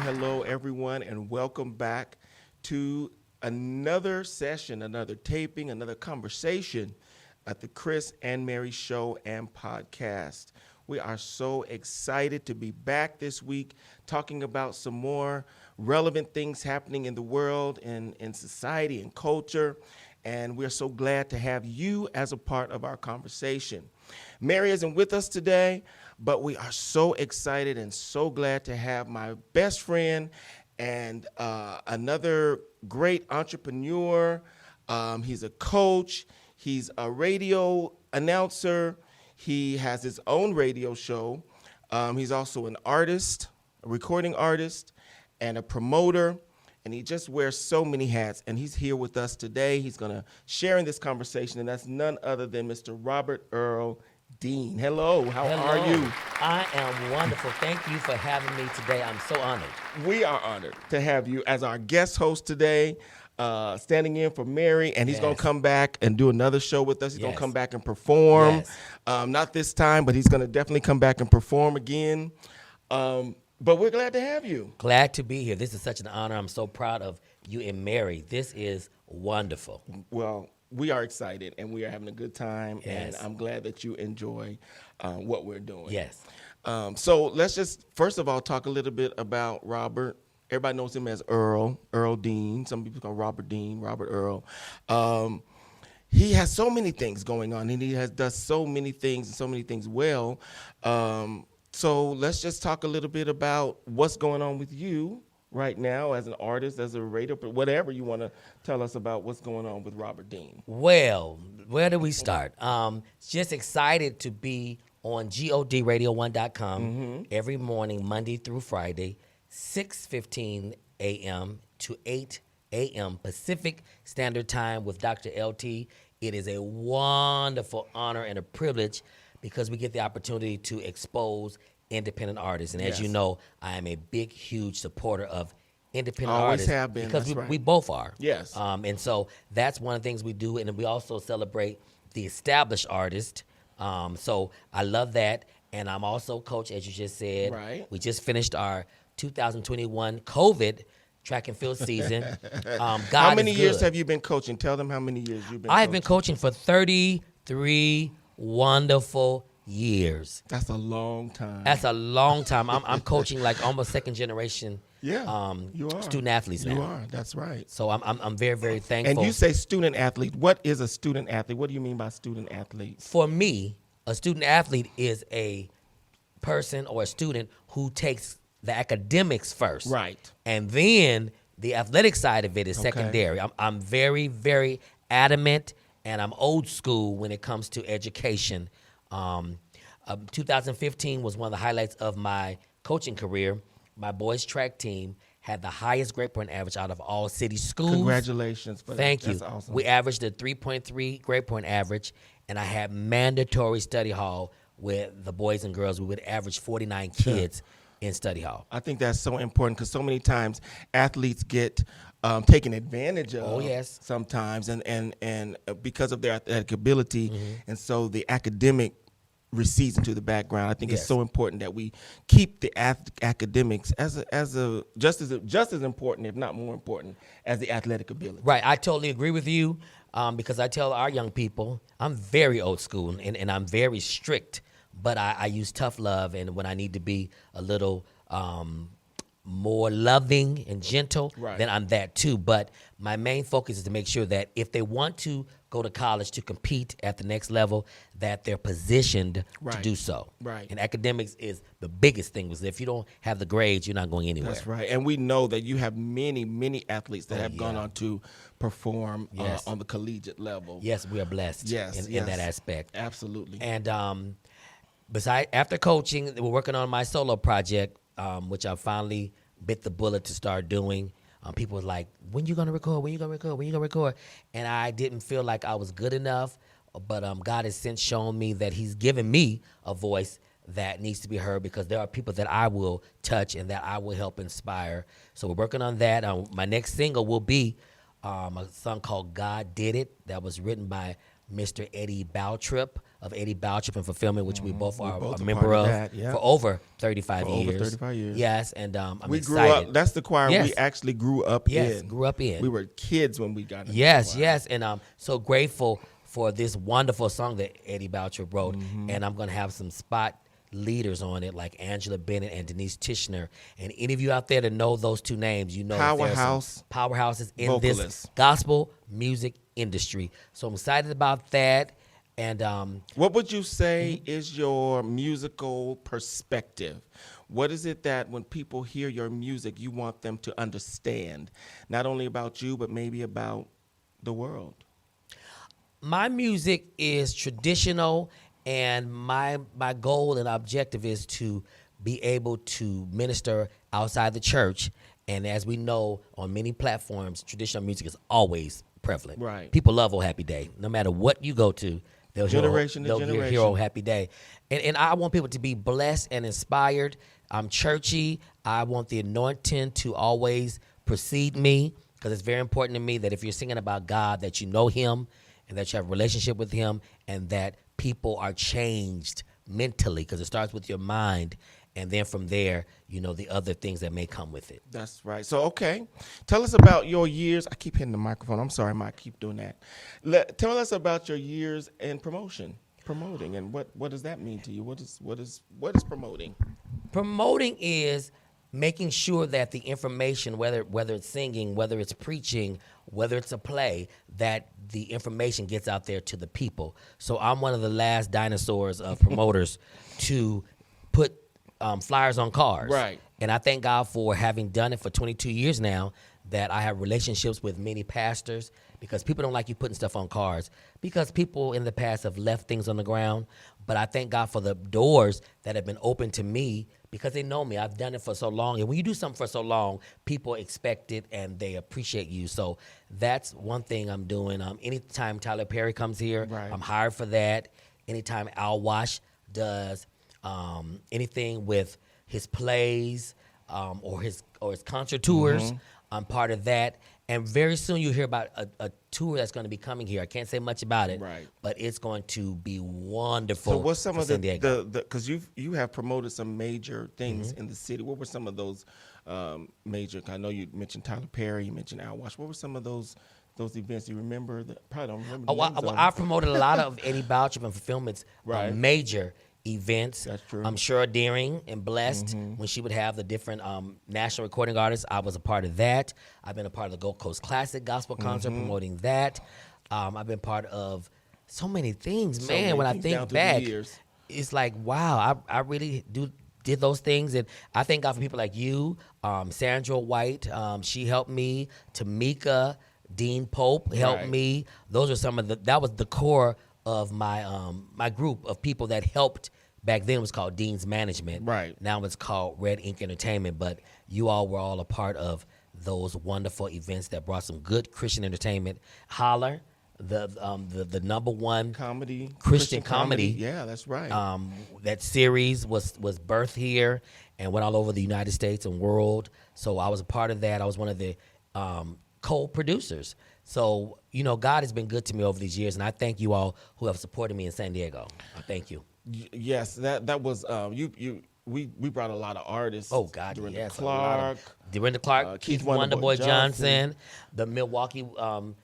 Hello, everyone, and welcome back to another session, another taping, another conversation at the Chris and Mary Show and Podcast. We are so excited to be back this week talking about some more relevant things happening in the world and in society and culture. And we're so glad to have you as a part of our conversation. Mary isn't with us today, but we are so excited and so glad to have my best friend and another great entrepreneur. He's a coach. He's a radio announcer. He has his own radio show. He's also an artist, a recording artist, and a promoter. And he just wears so many hats. And he's here with us today. He's going to share in this conversation. And that's none other than Mr. Robert Earl Dean. Hello, how are you? I am wonderful. Thank you for having me today. I'm so honored. We are honored to have you as our guest host today, standing in for Mary, and he's going to come back and do another show with us. He's going to come back and perform. Not this time, but he's going to definitely come back and perform again. But we're glad to have you. Glad to be here. This is such an honor. I'm so proud of you and Mary. This is wonderful. Well, we are excited, and we are having a good time, and I'm glad that you enjoy what we're doing. Yes. So let's just, first of all, talk a little bit about Robert. Everybody knows him as Earl Dean. Some people call Robert Dean, Robert Earl. He has so many things going on, and he does so many things and so many things well. So let's just talk a little bit about what's going on with you right now as an artist, as a radio, whatever you want to tell us about what's going on with Robert Dean. Well, where do we start? Just excited to be on GODradio1.com every morning, Monday through Friday, 6:15 a.m. to 8 a.m. Pacific Standard Time with Dr. LT. It is a wonderful honor and a privilege because we get the opportunity to expose independent artists. And as you know, I am a big, huge supporter of independent Always artists. have been. Because That's we both are. Yes. And so that's one of the things we do. And we also celebrate the established artist. So I love that. And I'm also coach, as you just said. Right. We just finished our 2021 COVID track and field season. How many years have you been coaching? Tell them how many years you've been I've been coaching for 33 wonderful years. That's a long time. That's a long time. I'm coaching like almost second generation. You are. Student athletes now. You are. That's right. So I'm very, very thankful. And you say student athlete. What is a student athlete? What do you mean by student athlete? For me, a student athlete is a person or a student who takes the academics first. Right. And then the athletic side of it is secondary. I'm very, very adamant, and I'm old school when it comes to education. 2015 was one of the highlights of my coaching career. My boys' track team had the highest grade point average out of all city schools. Congratulations. Thank you. That's awesome. We averaged a 3.3 grade point average, and I had mandatory study hall where the boys and girls, we would average 49 kids in study hall. I think that's so important because so many times athletes get taken advantage of. Oh, yes. Sometimes, and because of their athletic ability, and so the academic recedes into the background. I think it's so important that we keep the academics as just as important, if not more important, as the athletic ability. Right. I totally agree with you because I tell our young people, I'm very old school and I'm very strict, but I use tough love, and when I need to be a little more loving and gentle, then I'm that too. But my main focus is to make sure that if they want to go to college to compete at the next level, that they're positioned to do so. Right. And academics is the biggest thing, because if you don't have the grades, you're not going anywhere. That's right. And we know that you have many, many athletes that have gone on to perform on the collegiate level. Yes, we are blessed in that aspect. Absolutely. And after coaching, we're working on my solo project, which I finally bit the bullet to start doing. People were like, when you gonna record? When you gonna record? When you gonna record? And I didn't feel like I was good enough, but God has since shown me that He's given me a voice that needs to be heard, because there are people that I will touch and that I will help inspire. So we're working on that. My next single will be a song called God Did It, that was written by Mr. Eddie Baltrip of Eddie Baltrip and Fulfillment, which we both are a member of for over 35 years. Over 35 years. Yes, and I'm we excited. grew up. That's the choir Yes. we actually grew up Yes, in. grew up in. We were kids when we got into Yes, the choir. yes, and I'm so grateful for this wonderful song that Eddie Baltrip wrote, and I'm going to have some spot leaders on it like Angela Bennett and Denise Tishner, and any of you out there that know those two names, you know that there are some powerhouses in this vocalists. gospel music industry. So I'm excited about that. And What would you say is your musical perspective? What is it that when people hear your music, you want them to understand, not only about you, but maybe about the world? my music is traditional, and my goal and objective is to be able to minister outside the church. And as we know, on many platforms, traditional music is always prevalent. Right. People love "Oh Happy Day." No matter what you go to, they'll Generation to hear generation. "Oh Happy Day." And I want people to be blessed and inspired. I'm churchy. I want the anointing to always precede me, because it's very important to me that if you're singing about God, that you know Him and that you have a relationship with Him, and that people are changed mentally, because it starts with your mind, and then from there, you know, the other things that may come with it. That's right. So, okay. Tell us about your years. I keep hitting the microphone. I'm sorry, Mike. I keep doing that. Tell us about your years in promoting, and what does that mean to you? What is promoting? Promoting is making sure that the information, whether it's singing, whether it's preaching, whether it's a play, that the information gets out there to the people. So I'm one of the last dinosaurs of promoters to put flyers on cars. Right. And I thank God for having done it for 22 years now, that I have relationships with many pastors, because people don't like you putting stuff on cars, because people in the past have left things on the ground. But I thank God for the doors that have been open to me, because they know me. I've done it for so long. And when you do something for so long, people expect it and they appreciate you. So that's one thing I'm doing. Anytime Tyler Perry comes here, Right. I'm hired for that. Anytime Al Wash does anything with his plays or his concert tours, I'm part of that. And very soon you'll hear about a tour that's going to be coming here. I can't say much about it, Right. but it's going to be wonderful. So, what's some for of San Diego. because you have promoted some major things in the city. What were some of those major? I know you mentioned Tyler Perry, you mentioned Al Wash. What were some of those events you remember? Probably don't remember. The names of them. I've promoted a lot of Eddie Baltrip and Fulfillment's Right. Major events. That's true. I'm sure Deering and Blessed, when she would have the different national recording artists, I was a part of that. I've been a part of the Gold Coast Classic Gospel Concert, promoting that. I've been part of so many things, So man. many When I things think down through the back, years. it's like, wow, I really did those things. And I thank God for people like you, Sandra White. She helped me. Tamika, Dean Pope helped Right. me. Those are some of that was the core of my my group of people that helped. Back then it was called Dean's Management. Right. Now it's called Red Ink Entertainment. But you all were all a part of those wonderful events that brought some good Christian entertainment. Holler, the number one Comedy, Christian comedy. Yeah, that's right. That series was birthed here and went all over the United States and world. So I was a part of that. I was one of the co-producers. So, you know, God has been good to me over these years, and I thank you all who have supported me in San Diego. I thank you. Yes, that was we brought a lot of artists. Oh, God, Dorinda yes. Clark. Dorinda Clark, Keith Wonderboy Johnson, the Milwaukee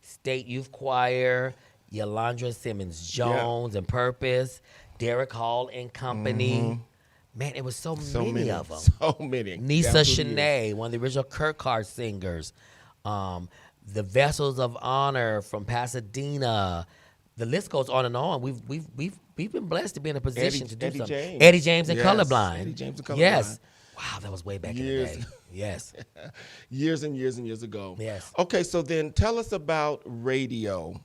State Youth Choir, Yolandra Simmons Jones and Purpose, Derek Hall and Company. Man, it was so many of them. So many. Nisa Down through the years. Shanae, one of the original Kirkard singers. The Vessels of Honor from Pasadena. The list goes on and on. We've been blessed to be in a position to do Eddie something. James. Eddie James and Yes, Colorblind. Eddie James and Colorblind. Yes. Wow, that was way back Years. in the day. Yes. Years and years and years ago. Yes. Okay, so then tell us about radio.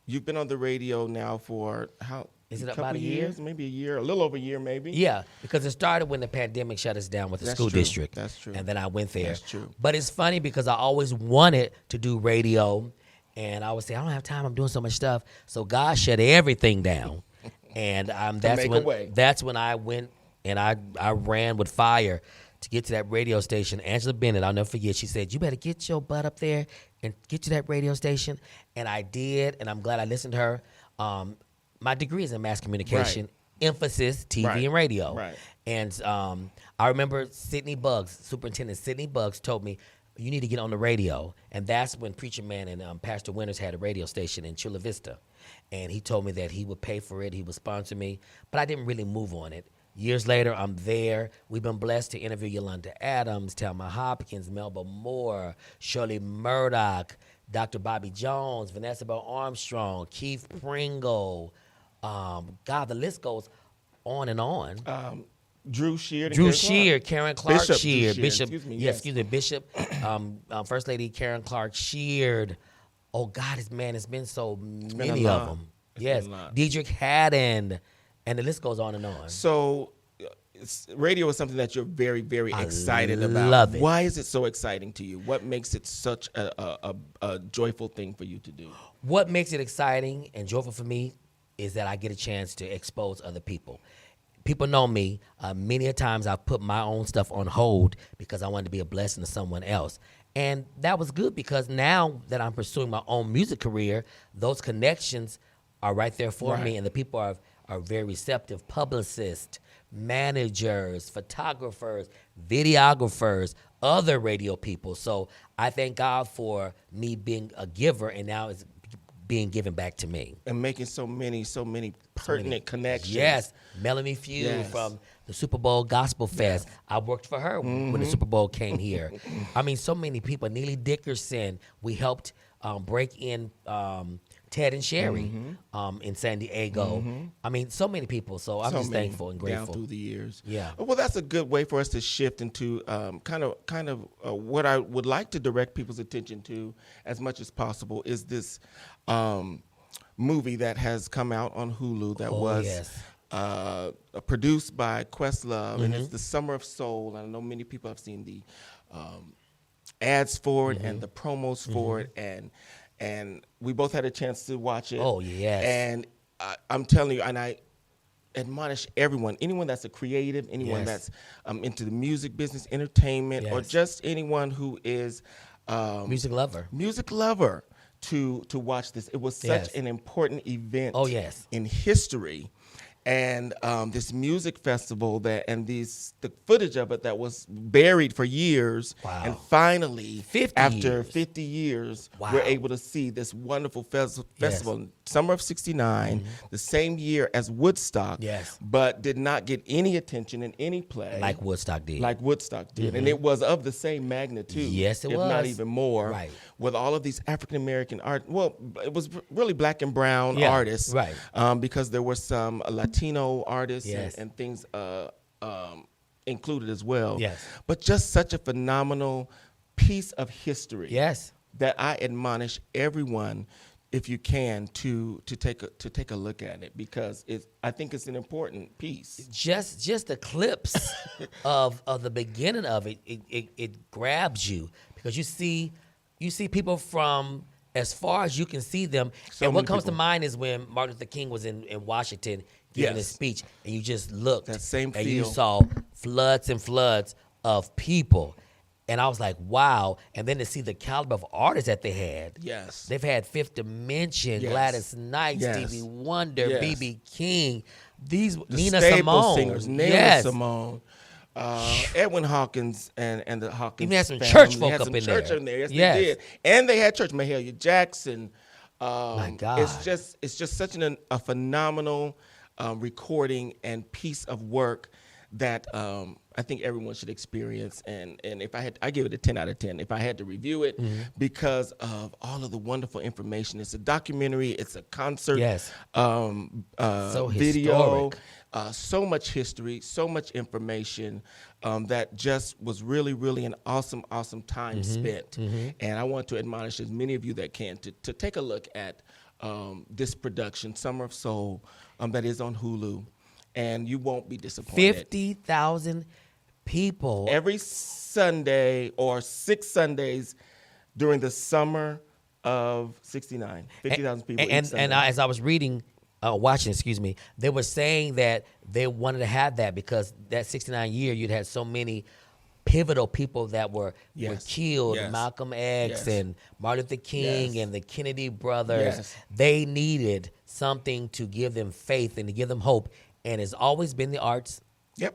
You've been on the radio now for Is it a about couple a year? years, maybe a year, a little over a year, maybe. Yeah, because it started when the pandemic shut us down with the That's school true. district. That's true. And then I went there. That's true. But it's funny because I always wanted to do radio, and I would say I don't have time. I'm doing so much stuff. So God shut everything down, and that's when I went and I ran with fire to get to that radio station. Angela Bennett, I'll never forget. She said, "You better get your butt up there and get to that radio station," and I did, and I'm glad I listened to her. My degree is in mass communication, emphasis TV and radio. Right. And I remember Superintendent Sidney Buggs told me, you need to get on the radio. And that's when Preacher Man and Pastor Winters had a radio station in Chula Vista. And he told me that he would pay for it, he would sponsor me, but I didn't really move on it. Years later, I'm there. We've been blessed to interview Yolanda Adams, Thelma Hopkins, Melba Moore, Shirley Murdoch, Dr. Bobby Jones, Vanessa Bell Armstrong, Keith Pringle. God, the list goes on and on. Drew Sheard. Karen Clark Sheard, Bishop. Yes. Bishop. First Lady Karen Clark Sheard. Oh God, it's been so many of them. Yes, Diedrich Haddon, and the list goes on and on. So, radio is something that you're very, very excited about. Love it. Why is it so exciting to you? What makes it such a joyful thing for you to do? What makes it exciting and joyful for me is that I get a chance to expose other people. People know me. Many a times I've put my own stuff on hold because I wanted to be a blessing to someone else. And that was good because now that I'm pursuing my own music career, those connections are right there for me, and the people are very receptive. Publicists, managers, photographers, videographers, other radio people. So I thank God for me being a giver, and now it's being given back to me. And making so many pertinent connections. Yes. Melanie Few from the Super Bowl Gospel Fest. I worked for her when the Super Bowl came here. I mean, so many people. Neely Dickerson. We helped break in Ted and Sherry in San Diego. I mean, so many people. So I'm just thankful and grateful. Down through the years. Yeah. Well, that's a good way for us to shift into kind of what I would like to direct people's attention to as much as possible is this movie that has come out on HULU that was produced by Questlove, and it's The Summer of Soul. I know many people have seen the ads for it and the promos for it, and we both had a chance to watch it. Oh, yes. And I'm telling you, and I admonish anyone that's a creative, anyone that's into the music business, entertainment, or just anyone who is music lover to watch this. It was such an important event in history. And this music festival the footage of it that was buried for years, and finally, after 50 years, we're able to see this wonderful festival, summer of '69, the same year as Woodstock, but did not get any attention in any play like Woodstock did. And it was of the same magnitude, if not even more, with all of these African American art. Well, it was really black and brown artists, because there were some Latino artists and things included as well. But just such a phenomenal piece of history that I admonish everyone, if you can, to take a look at it, because I think it's an important piece. Just the clips of the beginning of it, it grabs you because you see people from as far as you can see them. And what comes to mind is when Martin Luther King was in Washington giving his speech, and you just looked and you saw floods and floods of people. And I was like, wow. And then to see the caliber of artists that they had. They've had Fifth Dimension, Gladys Knight, Stevie Wonder, B.B. King, Nina Simone. Singers, Nina Simone. Edwin Hawkins and the Hawkins even had some family. church folk had up some in church there. in there. They did. And they had church. Mahalia Jackson. My God. It's just such a phenomenal recording and piece of work that I think everyone should experience. And if I give it a 10 out of 10 if I had to review it, because of all of the wonderful information. It's a documentary. It's a concert. So video. So much history, so much information that just was really, really an awesome time spent. And I want to admonish as many of you that can to take a look at this production, Summer of Soul, that is on Hulu, and you won't be disappointed. 50,000 people. Every Sunday or 6 Sundays during the summer of 69. 50,000 people each And Sunday. as I was watching, they were saying that they wanted to have that because that 69 year, you'd had so many pivotal people that were killed, Yes. Malcolm X Yes. and Martin Luther King Yes. and the Kennedy brothers. Yes. They needed something to give them faith and to give them hope. And it's always been the arts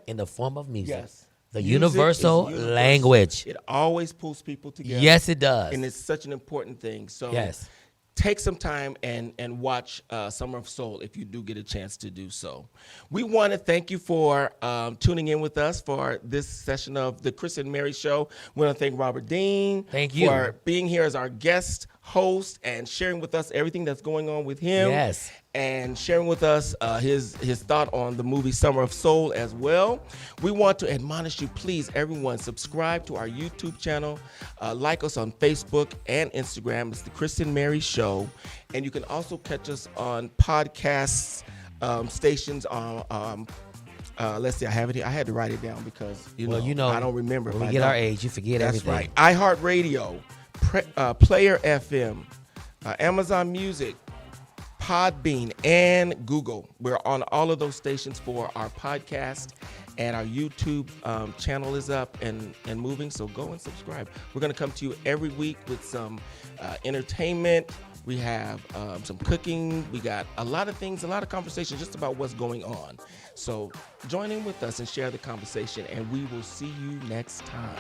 in the form of music. Yes. The Music universal is universal. language. It always pulls people together. Yes, it does. And it's such an important thing. So Yes. take some time and watch Summer of Soul if you do get a chance to do so. We want to thank you for tuning in with us for this session of the Chris and Mary Show. We want to thank Robert Dean Thank you. for being here as our guest host and sharing with us everything that's going on with him. Yes. And sharing with us his thought on the movie Summer of Soul as well. We want to admonish you, please, everyone, subscribe to our YouTube channel, like us on Facebook and Instagram. It's the Chris and Mary Show. And you can also catch us on podcasts stations on, let's see, I have it here. I had to write it down because, I don't remember. When we get our age, you forget That's everything. right. iHeartRadio, Player FM, Amazon Music, Podbean, and Google. We're on all of those stations for our podcast, and our YouTube channel is up and moving, so go and subscribe. We're going to come to you every week with some entertainment. We have some cooking. We got a lot of things, a lot of conversation just about what's going on. So join in with us and share the conversation, and we will see you next time.